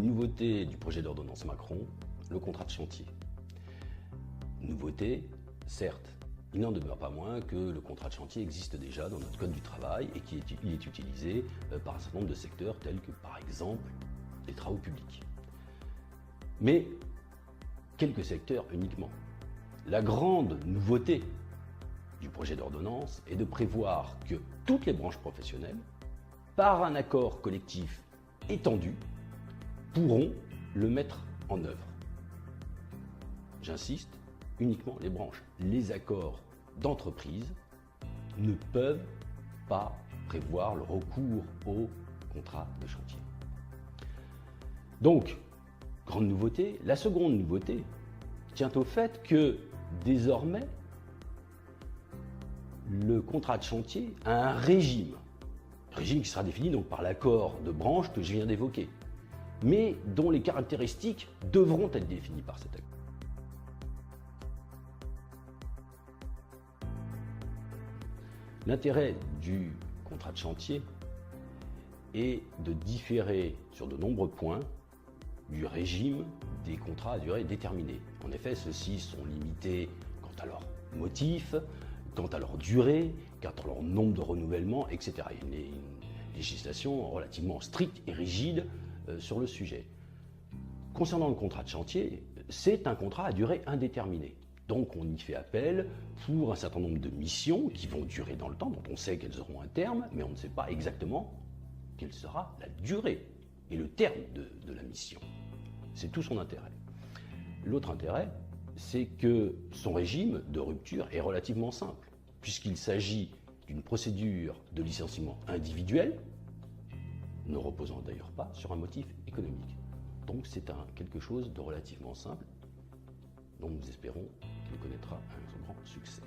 Nouveauté du projet d'ordonnance Macron, le contrat de chantier. Nouveauté, certes, il n'en demeure pas moins que le contrat de chantier existe déjà dans notre code du travail et qu'il est utilisé par un certain nombre de secteurs tels que par exemple les travaux publics. Mais quelques secteurs uniquement. La grande nouveauté du projet d'ordonnance est de prévoir que toutes les branches professionnelles, par un accord collectif étendu, pourront le mettre en œuvre. J'insiste, uniquement les branches. Les accords d'entreprise ne peuvent pas prévoir le recours au contrat de chantier. Donc, grande nouveauté. La seconde nouveauté tient au fait que désormais, le contrat de chantier a un régime qui sera défini donc par l'accord de branche que je viens d'évoquer, mais dont les caractéristiques devront être définies par cet accord. L'intérêt du contrat de chantier est de différer sur de nombreux points du régime des contrats à durée déterminée. En effet, ceux-ci sont limités quant à leur motif, quant à leur durée, quant à leur nombre de renouvellements, etc. Il y a une législation relativement stricte et rigide sur le sujet. Concernant le contrat de chantier, c'est un contrat à durée indéterminée. Donc on y fait appel pour un certain nombre de missions qui vont durer dans le temps, dont on sait qu'elles auront un terme, mais on ne sait pas exactement quelle sera la durée et le terme de la mission. C'est tout son intérêt. L'autre intérêt, c'est que son régime de rupture est relativement simple, puisqu'il s'agit d'une procédure de licenciement individuel, ne reposant d'ailleurs pas sur un motif économique. Donc c'est quelque chose de relativement simple, dont nous espérons qu'il connaîtra un grand succès.